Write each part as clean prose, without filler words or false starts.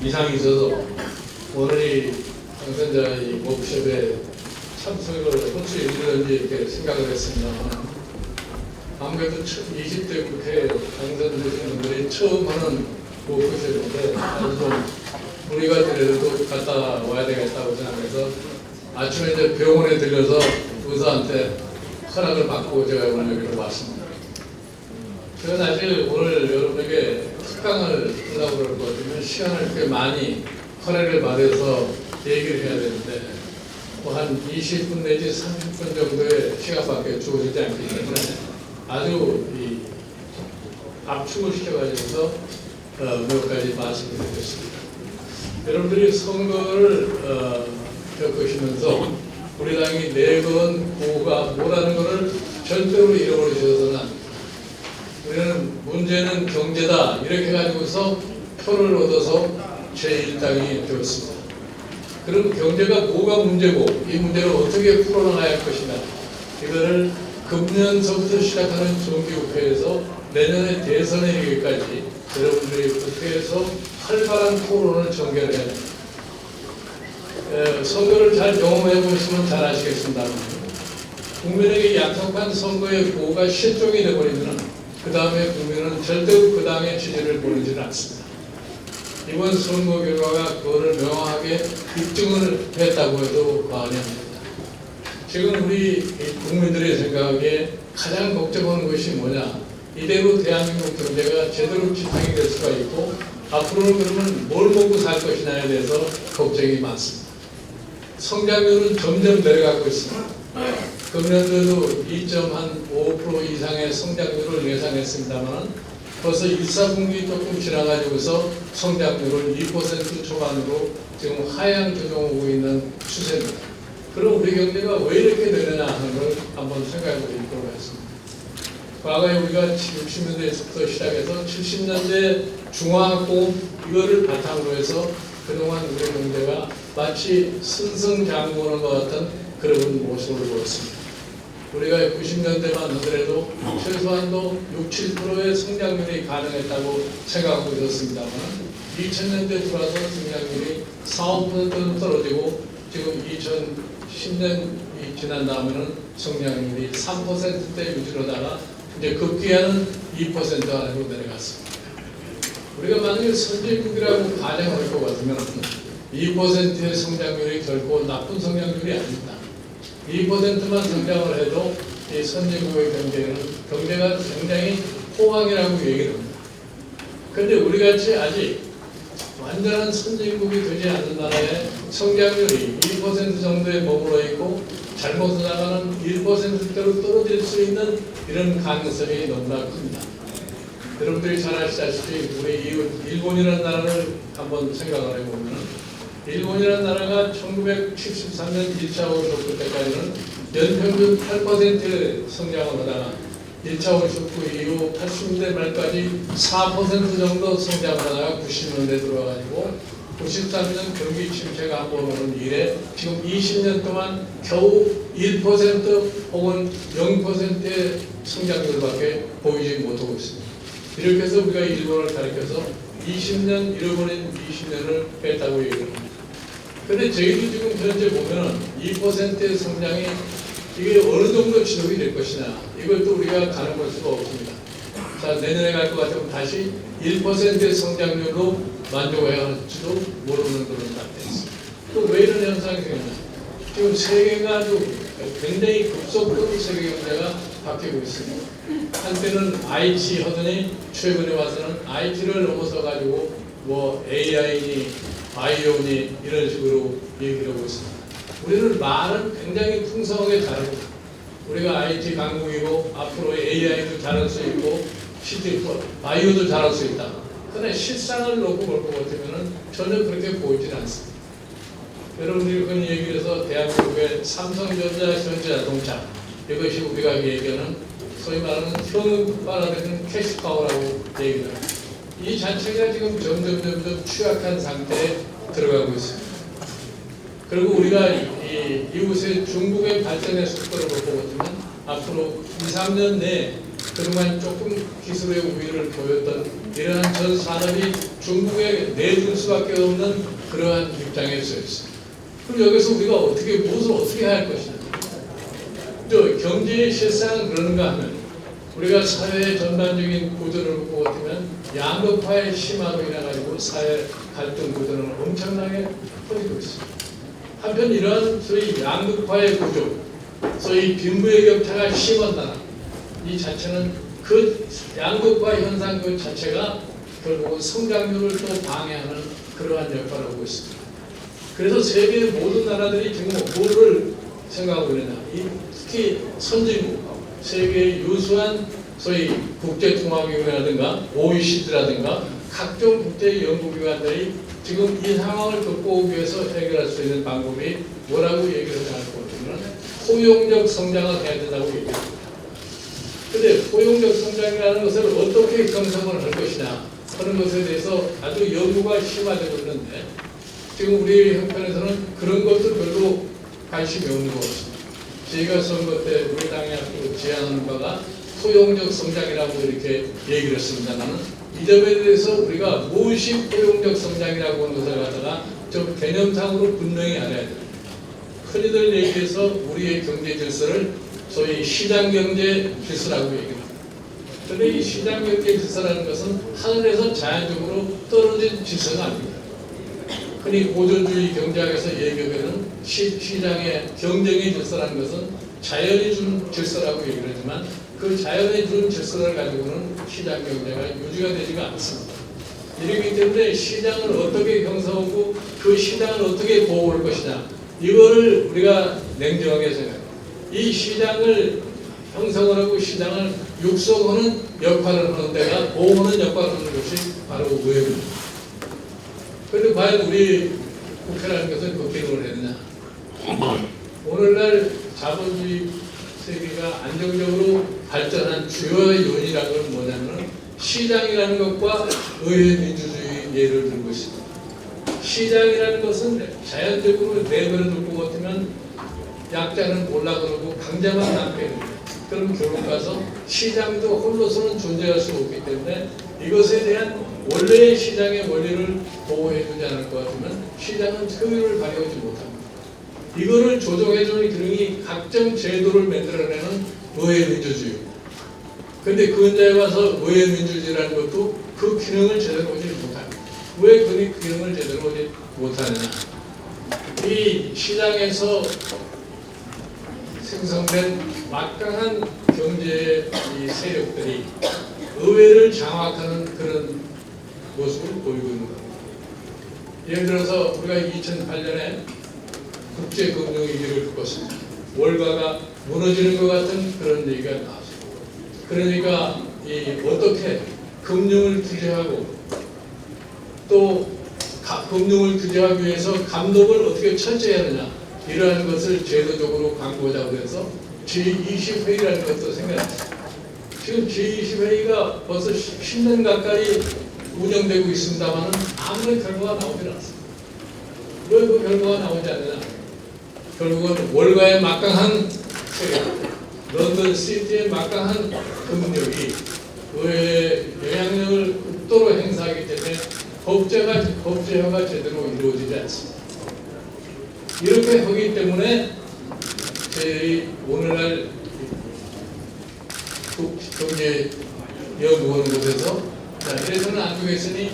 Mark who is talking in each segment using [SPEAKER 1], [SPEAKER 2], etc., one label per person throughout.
[SPEAKER 1] 이상이 있어서 오늘 이 당선자 워크숍에 참석을 할 수 있는지 이렇게 생각을 했습니다. 아무래도 20대 국회에 당선되신 분들이 처음 하는 워크숍인데 아주 좀 우리가 들려도 갔다 와야 되겠다고 생각해서 아침에 이제 병원에 들려서 의사한테 허락을 받고 제가 오늘 여기로 왔습니다. 저는 사실 오늘 여러분에게 특강을 하려고 그럴 것 같으면 시간을 꽤 많이 허락을 받아서 얘기를 해야 되는데 뭐 한 20분 내지 30분 정도의 시간밖에 주어지지 않기 때문에 아주 이 압축을 시켜가지고서 몇 가지 말씀드리겠습니다. 여러분들이 선거를 겪으시면서 우리 당이 내건 구호가 뭐라는 것을 절대로 잃어버리셔서는 안 됩니다. 우리는 문제는 경제다 이렇게 가지고서 표를 얻어서 제1당이 되었습니다. 그럼 경제가 뭐가 문제고 이 문제를 어떻게 풀어나가야 할 것이냐 이거를 금년서부터 시작하는 정기국회에서 내년에 대선에 이르기까지 여러분들이 국회에서 활발한 토론을 전개해야 됩니다. 선거를 잘 경험해 보시면 잘 아시겠습니다. 국민에게 약속한 선거의 구호가 실종이 되어버리면 그 다음에 국민은 절대로 그 당의 지지를 보내지는 않습니다. 이번 선거 결과가 그거를 명확하게 입증을 했다고 해도 과언이 아닙니다. 지금 우리 국민들의 생각에 가장 걱정하는 것이 뭐냐, 이대로 대한민국 경제가 제대로 지탱이 될 수가 있고 앞으로는 그러면 뭘 먹고 살 것이냐에 대해서 걱정이 많습니다. 성장률은 점점 내려가고 있습니다. 금년도에도 2.5% 이상의 성장률을 예상했습니다만 벌써 1, 4분기 조금 지나가지고서 성장률을 2% 초반으로 지금 하향 조정하고 있는 추세입니다. 그럼 우리 경제가 왜 이렇게 되느냐 하는 걸 한번 생각해 보도록 하겠습니다. 과거에 우리가 60년대부터 시작해서 70년대 중화학고 이거를 바탕으로 해서 그동안 우리 경제가 마치 승승장구하는 것 같은 그런 모습을 보였습니다. 우리가 90년대만 하더라도 최소한도 6, 7%의 성장률이 가능했다고 생각하고 있었습니다만 2000년대 들어와서 성장률이 4, 5%는 떨어지고 지금 2010년이 지난 다음에는 성장률이 3%대 유지로다가 이제 급기야는 2% 안으로 내려갔습니다. 우리가 만약에 선진국이라고 가정할 것 같으면 2%의 성장률이 결코 나쁜 성장률이 아닙니다. 2%만 성장을 해도 이 선진국의 경제가 굉장히 호황이라고 얘기를 합니다. 그런데 우리같이 아직 완전한 선진국이 되지 않는 나라의 성장률이 2% 정도에 머물러 있고 잘못 나가는 1%대로 떨어질 수 있는 이런 가능성이 너무나 큽니다. 여러분들이 잘 아시다시피 우리 이웃 일본이라는 나라를 한번 생각을 해보면 일본이라는 나라가 1973년 1차 월쇼크 때까지는 연평균 8% 성장을 하다가 1차 월쇼크 이후 80년대 말까지 4% 정도 성장을 하다가 90년대 들어와가지고 93년 경기 침체가 한번 오는 이래 지금 20년 동안 겨우 1% 혹은 0%의 성장률밖에 보이지 못하고 있습니다. 이렇게 해서 우리가 일본을 가리켜서 20년 잃어버린 20년을 뺐다고 얘기합니다. 그런데 저희도 지금 현재 보면 2%의 성장이 이게 어느 정도 지속이 될 것이냐 이것도 우리가 가늠할 수가 없습니다. 자, 내년에 갈 것 같으면 다시 1%의 성장률로 만족해야 할지도 모르는 그런 상태입니다. 또 왜 이런 현상이 생겼냐? 지금 세계가 아주 굉장히 급속도로 세계 경제가 바뀌고 있습니다. 한때는 IT 하더니 최근에 와서는 IT를 넘어서 가지고 뭐 AI니 바이오니 이런 식으로 얘기를 하고 있습니다. 우리는 말은 굉장히 풍성하게 다릅니다. 우리가 IT 강국이고 앞으로 AI도 잘할 수 있고 바이오도 잘할 수 있다. 그런데 실상을 놓고 볼 것 같으면 전혀 그렇게 보이지는 않습니다. 여러분들이 그런 얘기를 해서 대한민국의 삼성전자, 현대자동차 이것이 우리가 얘기하는 소위 말하는 현금 빨아들이는 캐시파워라고 얘기를 합니다. 이 자체가 지금 점점 취약한 상태에 들어가고 있습니다. 그리고 우리가 이웃의 중국의 발전의 속도를 보고 보면 앞으로 2, 3년 내에 그동안 조금 기술의 우위를 보였던 이러한 전 산업이 중국에 내줄 수밖에 없는 그러한 입장에 서 있습니다. 그럼 여기서 우리가 무엇을 어떻게 해야 할 것이냐? 경제의 실상은 그런가 하면 우리가 사회의 전반적인 구조를 보고 보면 양극화의 심화로 인해 가지고 사회 갈등 구조는 엄청나게 커지고 있습니다. 한편 이러한 소위 양극화의 구조, 소위 빈부의 격차가 심한 나라, 이 자체는 그 양극화 현상 그 자체가 결국은 성장률을 또 방해하는 그러한 역할을 하고 있습니다. 그래서 세계의 모든 나라들이 지금 뭐를 생각하고 있느냐, 특히 선진국, 세계의 유수한 소위 국제통화기구라든가 OECD라든가 각종 국제연구기관들이 지금 이 상황을 극복하기 위해서 해결할 수 있는 방법이 뭐라고 얘기를 할 것 같으면 포용적 성장을 해야 된다고 얘기합니다. 그런데 포용적 성장이라는 것을 어떻게 형성을 할 것이냐 하는 것에 대해서 아주 연구가 심화되고 있는데 지금 우리 형편에서는 그런 것도 별로 관심이 없는 것 같습니다. 저희가 선거 때 우리 당이 앞으로 제안하는 바가 포용적 성장이라고 이렇게 얘기를 했습니다만 이 점에 대해서 우리가 무엇이 포용적 성장이라고 하는 것을 갖다가 좀 개념상으로 분명히 알아야 됩니다. 흔히들 얘기해서 우리의 경제 질서를 소위 시장경제 질서라고 얘기합니다. 그런데 이 시장경제 질서라는 것은 하늘에서 자연적으로 떨어진 질서가 아닙니다. 흔히 고전주의 경제학에서 얘기하는 시장의 경쟁의 질서라는 것은 자연이 준 질서라고 얘기를 하지만 그 자연이 준 질서를 가지고는 시장 경제가 유지가 되지가 않습니다. 이렇기 때문에 시장을 어떻게 형성하고 그 시장을 어떻게 보호할 것이냐 이거를 우리가 냉정하게 생각합니다. 이 시장을 형성을 하고 시장을 육성하는 역할을 하는 데가 보호하는 역할을 하는 것이 바로 의회입니다. 그런데 과연 우리 국회라는 것은 그 기능을 했느냐? 오늘날 자본주의 세계가 안정적으로 발전한 주요의 요인이라는 건 뭐냐면 시장이라는 것과 의회 민주주의 예를 들고 있습니다. 시장이라는 것은 자연적으로 내버려 둘 것 같으면 약자는 몰라 그러고 강자만 남게 됩니다. 그럼 결국 가서 시장도 홀로서는 존재할 수 없기 때문에 이것에 대한 원래의 시장의 원리를 보호해주지 않을 것 같으면 시장은 효율을 발휘하지 못합니다. 이거를 조정해주는 기능이 각종 제도를 만들어내는 의회 민주주의입니다. 그런데 그 현장에 와서 의회 민주주의라는 것도 그 기능을 제대로 하지 못합니다. 왜 그 기능을 제대로 하지 못하느냐? 이 시장에서 생성된 막강한 경제의 이 세력들이 의회를 장악하는 그런 모습을 보이고 있는 겁니다. 예를 들어서 우리가 2008년에 국제금융위기를 겪었습니다. 월가가 무너지는 것 같은 그런 얘기가 나왔습니다. 그러니까 어떻게 금융을 규제하고 또 금융을 규제하기 위해서 감독을 어떻게 철저히 하느냐 이러한 것을 제도적으로 강구하자고 해서 G20회의라는 것도 생겨났습니다. 지금 G20회의가 벌써 10년 가까이 운영되고 있습니다만 아무런 결과가 나오질 않습니다. 왜 그 결과가 나오지 않느냐? 결국은 월가의 막강한 세력, 런던 시티의 막강한 금융력이 의회의 영향력을 극도로 행사하기 때문에 법제화가 제대로 이루어지지 않습니다. 이렇게 하기 때문에 저희 오늘날 경제연구원 곳에서 이래서는 안 되겠으니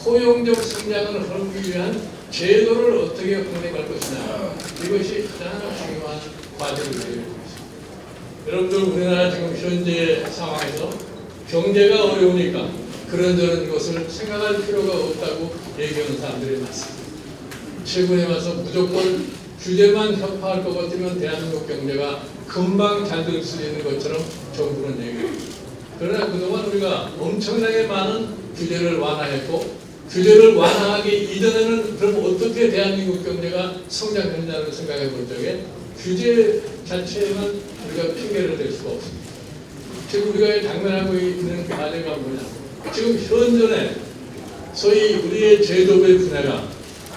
[SPEAKER 1] 포용적 성장을 하기 위한 제도를 어떻게 확대할 것이냐 이것이 가장 중요한 과제를 되고 있습니다. 여러분들 우리나라 지금 현재 상황에서 경제가 어려우니까 그런저런 것을 생각할 필요가 없다고 얘기하는 사람들이 많습니다. 최근에 와서 무조건 규제만 협파할 것 같으면 대한민국 경제가 금방 잘 될 수 있는 것처럼 정부는 얘기합니다. 그러나 그동안 우리가 엄청나게 많은 규제를 완화했고 규제를 완화하기 이전에는 그럼 어떻게 대한민국 경제가 성장했냐를 생각해 볼 적에 규제 자체에만 우리가 핑계를 댈 수가 없습니다. 지금 우리가 당면하고 있는 과제가 뭐냐? 지금 현존에 소위 우리의 제도의 분야가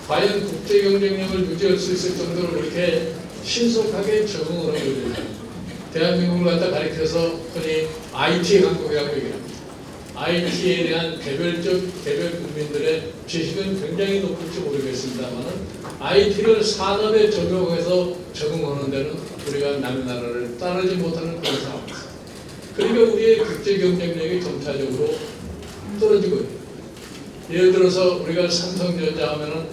[SPEAKER 1] 과연 국제 경쟁력을 유지할 수 있을 정도로 이렇게 신속하게 적응을 하고 있느냐? 대한민국을 갖다 가리켜서 흔히 IT 강국이라고 얘기합니다. IT에 대한 개별 국민들의 지식은 굉장히 높을지 모르겠습니다만 IT를 산업에 적용해서 적응하는 데는 우리가 남의 나라를 따르지 못하는 그런 상황입니다. 그러니까 우리의 국제 경쟁력이 점차적으로 떨어지고 있습니다. 예를 들어서 우리가 삼성전자 하면은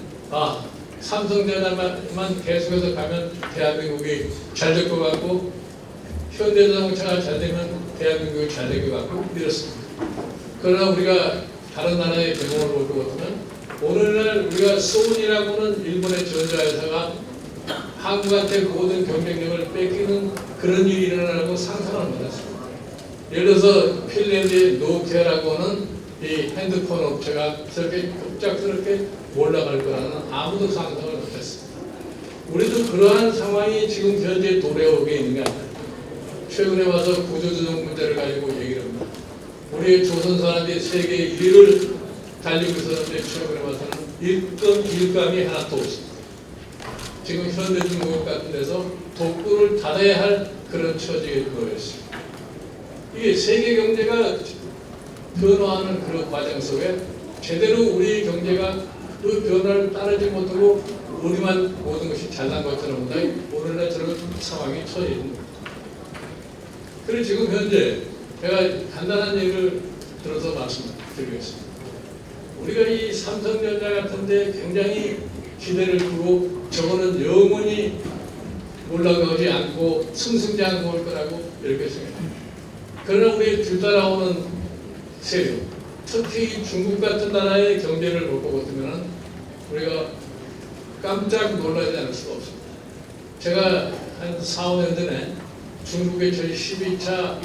[SPEAKER 1] 삼성전자만 계속해서 가면 대한민국이 잘 될 것 같고 현대자동차가 잘 되면 대한민국이 잘 될 것 같고 이렇습니다. 그러나 우리가 다른 나라의 경험을 볼 것 같으면 오늘날 우리가 소니라고는 일본의 전자회사가 한국한테 모든 경쟁력을 뺏기는 그런 일이 일어나라고 상상을 못했습니다. 예를 들어서 핀란드의 노키아라고 하는 이 핸드폰 업체가 저렇게 급작스럽게 올라갈 거라는 아무도 상상을 못했습니다. 우리도 그러한 상황이 지금 현재 도래오게 있는 게 아니라 최근에 와서 구조조정 문제를 가지고 얘기를 합니다. 우리의 조선산업이 세계 1위를 달리고 있었는데 최근에 와서는 일감이 하나도 없습니다. 지금 현대중공업 같은 데서 독구를 닫아야 할 그런 처지에 놓여있습니다. 이게 세계 경제가 변화하는 그런 과정 속에 제대로 우리 경제가 그 변화를 따르지 못하고 우리만 모든 것이 잘난 것처럼 오늘날 저런 상황이 처해 있는 겁니다. 그리고 지금 현재 제가 간단한 얘기를 들어서 말씀드리겠습니다. 우리가 이 삼성전자 같은데 굉장히 기대를 두고 저거는 영원히 올라가지 않고 승승장구할 거라고 이렇게 생각합니다. 그러나 우리 뒤따라오는 세력, 특히 중국 같은 나라의 경제를 볼 것 같으면 우리가 깜짝 놀라지 않을 수가 없습니다. 제가 한 4, 5년 전에 중국의 저희 12차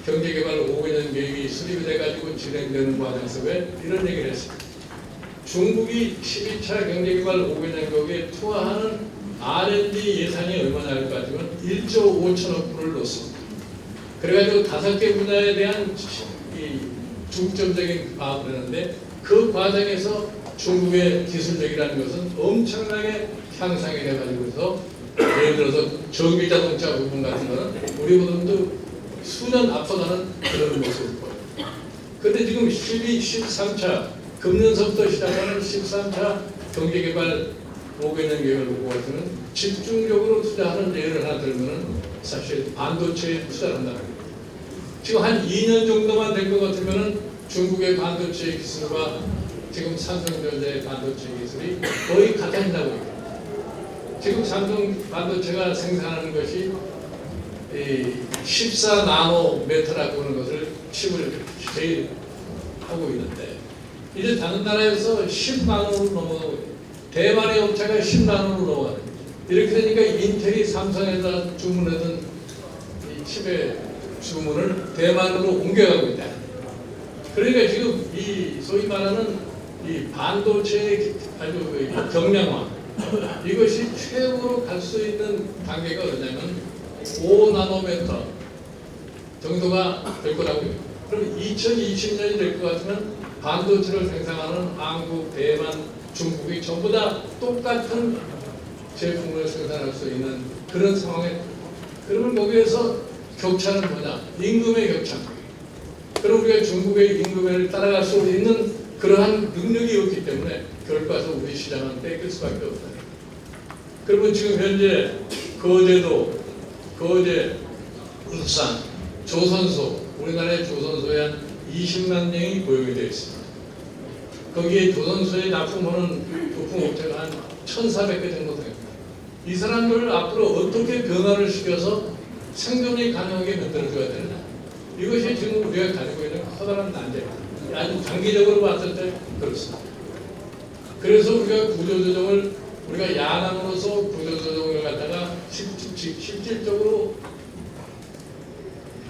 [SPEAKER 1] 경제개발 5개년 계획이 수립이 돼가지고 진행되는 과정 속에 이런 얘기를 했습니다. 중국이 12차 경제개발 5개년 계획에 투하하는 R&D 예산이 얼마냐를 가지고 1조 5천억 불을 넣습니다. 그래가지고 5개 분야에 대한 이 중점적인 파악을 하는데 그 과정에서 중국의 기술력이라는 것은 엄청나게 향상이 돼가지고 예를 들어서 전기자동차 부분 같은 거는 우리보다도 수년 앞서가는 그런 모습을 보여요. 그런데 지금 13차 금년서부터 시작하는 13차 경제개발 5개년 계획을 보고 같으면 집중적으로 투자하는 예를 하나 들면은 사실 반도체에 투자를 한다는 거예요. 지금 한 2년 정도만 될 것 같으면은 중국의 반도체 기술과 지금 삼성전자의 반도체 기술이 거의 같아진다고 해요. 지금 삼성 반도체가 생산하는 것이 14나노미터라고 하는 것을 칩을 제일 하고 있는데 이제 다른 나라에서 10나노로 넘어가고 있어요. 대만의 업체가 10나노로 넘어가요. 이렇게 되니까 인텔이 삼성에다 주문하던 이 칩의 주문을 대만으로 옮겨가고 있다. 그러니까 지금 이 소위 말하는 이 반도체의 아주 경량화 이것이 최고로 갈 수 있는 단계가 어디냐면 5나노미터 정도가 될 거라고 해요. 그럼 2020년이 될 것 같으면 반도체를 생산하는 한국, 대만, 중국이 전부 다 똑같은 제품을 생산할 수 있는 그런 상황에 그러면 거기에서 격차는 뭐냐? 임금의 격차. 그럼 우리가 중국의 임금을 따라갈 수 있는 그러한 능력이 없기 때문에 결과서 우리 시장은 뺏길 수밖에 없다. 그러면 지금 현재 거제, 울산, 조선소, 우리나라의 조선소에 한 20만 명이 고용이 되어 있습니다. 거기에 조선소에 납품하는 부품업체가 한 1,400개 정도 됩니다. 이 사람들을 앞으로 어떻게 변화를 시켜서 생존이 가능하게 만들어줘야 되느냐. 이것이 지금 우리가 가지고 있는 커다란 난제입니다. 아주 장기적으로 봤을 때 그렇습니다. 그래서 우리가 구조조정을 우리가 야당으로서 구조조정을 갖다가 실질적으로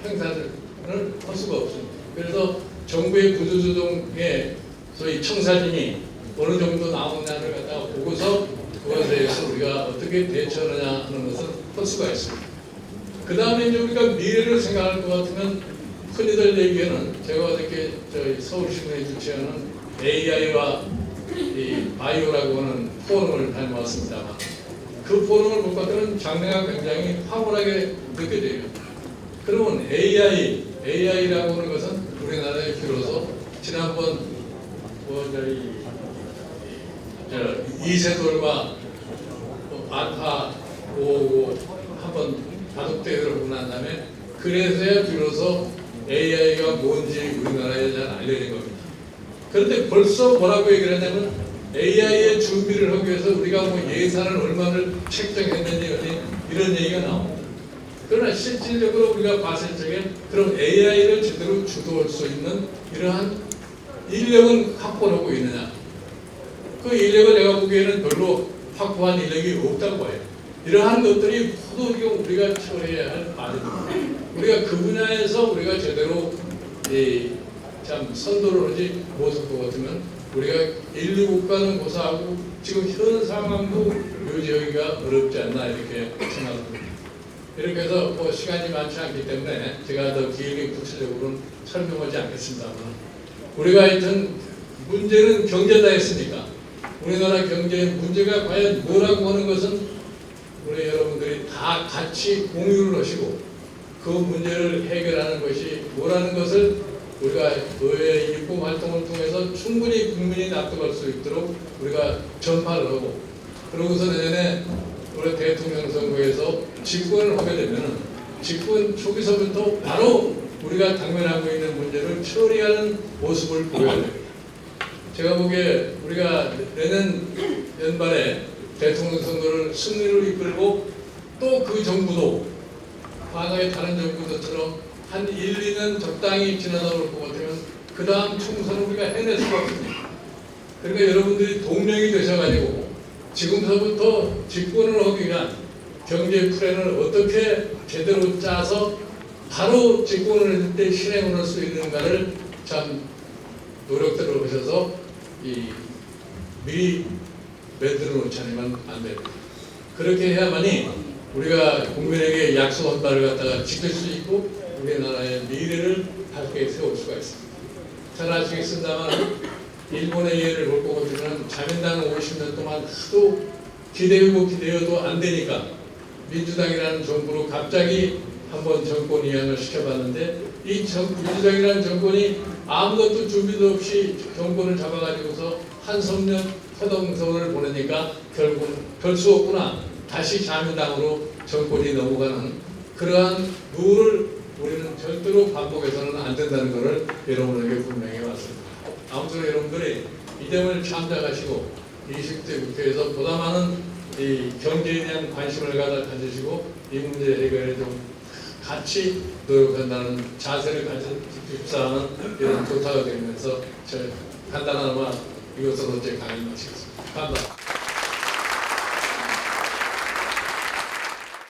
[SPEAKER 1] 행사를 할 수가 없습니다. 그래서 정부의 구조조정에 소위 청사진이 어느 정도 나오느냐를 갖다가 보고서 그것에 대해서 우리가 어떻게 대처하느냐 하는 것은 할 수가 있습니다. 그 다음에 이제 우리가 미래를 생각할 것 같으면 흔히들 얘기하는 제가 어저께 서울신문에 주최하는 AI와 이 바이오라고 하는 포럼을 다녀왔습니다만 그 포럼을 볼 것 같으면 장래가 굉장히 황홀하게 느껴져요. 그러면 AI라고 하는 것은 우리나라에 비로소 지난번 이세돌과 알파 555 한번 바둑대회를 하고 난 다음에 그래서야 비로소 AI가 뭔지 우리나라에 잘 알려진 겁니다. 그런데 벌써 뭐라고 얘기를 하냐면 AI의 준비를 하기 위해서 우리가 뭐 예산을 얼마를 책정했는지 이런 얘기가 나옵니다. 그러나 실질적으로 우리가 봤을 적에 그럼 AI를 제대로 주도할 수 있는 이러한 인력은 확보하고 있느냐? 그 인력을 내가 보기에는 별로 확보한 인력이 없다고 봐요. 이러한 것들이 모두 우리가 처리해야 할 과제입니다. 우리가 그 분야에서 우리가 제대로 참 선도를 하지 못할 것 같으면 우리가 인류 국가는 고사하고 지금 현 상황도 유지하기가 어렵지 않나 이렇게 생각합니다. 이렇게 해서 뭐 시간이 많지 않기 때문에 제가 더 길게 구체적으로는 설명하지 않겠습니다만 우리가 하여튼 문제는 경제다 했으니까 우리나라 경제의 문제가 과연 뭐라고 하는 것은 우리 여러분들이 다 같이 공유를 하시고 그 문제를 해결하는 것이 뭐라는 것을 우리가 의회 입법 활동을 통해서 충분히 국민이 납득할 수 있도록 우리가 전파를 하고 그러고서 내년에 우리 대통령 선거에서 집권을 하게 되면 집권 초기서부터 바로 우리가 당면하고 있는 문제를 처리하는 모습을 보여야 됩니다. 제가 보기에 우리가 내년 연말에 대통령 선거를 승리로 이끌고 또 그 정부도 과거의 다른 정부들처럼 한 1, 2년 적당히 지나다 올 것 같으면 그 다음 총선을 우리가 해낼 수가 없습니다. 그러니까 여러분들이 동력이 되셔가지고 지금서부터 집권을 하기 위한 경제 플랜을 어떻게 제대로 짜서 바로 집권을 했을 때 실행을 할 수 있는가를 참 노력들을 하셔서 미리 만들어 놓지 않으면 안 됩니다. 그렇게 해야만이 우리가 국민에게 약속한 바를 갖다가 지킬 수 있고 우리나라의 미래를 밝게 세울 수가 있습니다. 잘 아시겠습니다만 일본의 예를 볼 거고 보면 자민당은 50년 동안 하도 기대어도 안 되니까 민주당이라는 정부로 갑자기 한번 정권 이양을 시켜봤는데 이 민주당이라는 정권이 아무것도 준비도 없이 정권을 잡아가지고서 한석년 허동서를 보내니까 결국 별 수 없구나 다시 자민당으로 정권이 넘어가는 그러한 룰을 우리는 절대로 반복해서는 안 된다는 것을 여러분에게 분명히 왔습니다. 아무튼 여러분들이 이 점을 참작하시고 20대 국회에서 보다 많은 이 경제에 대한 관심을 가지시고 이 문제 해결에 좀 같이 노력한다는 자세를 가집사하는 이런 부탁을 드리면서 간단하나마 이것으로 제 강의 마치겠습니다. 감사합니다.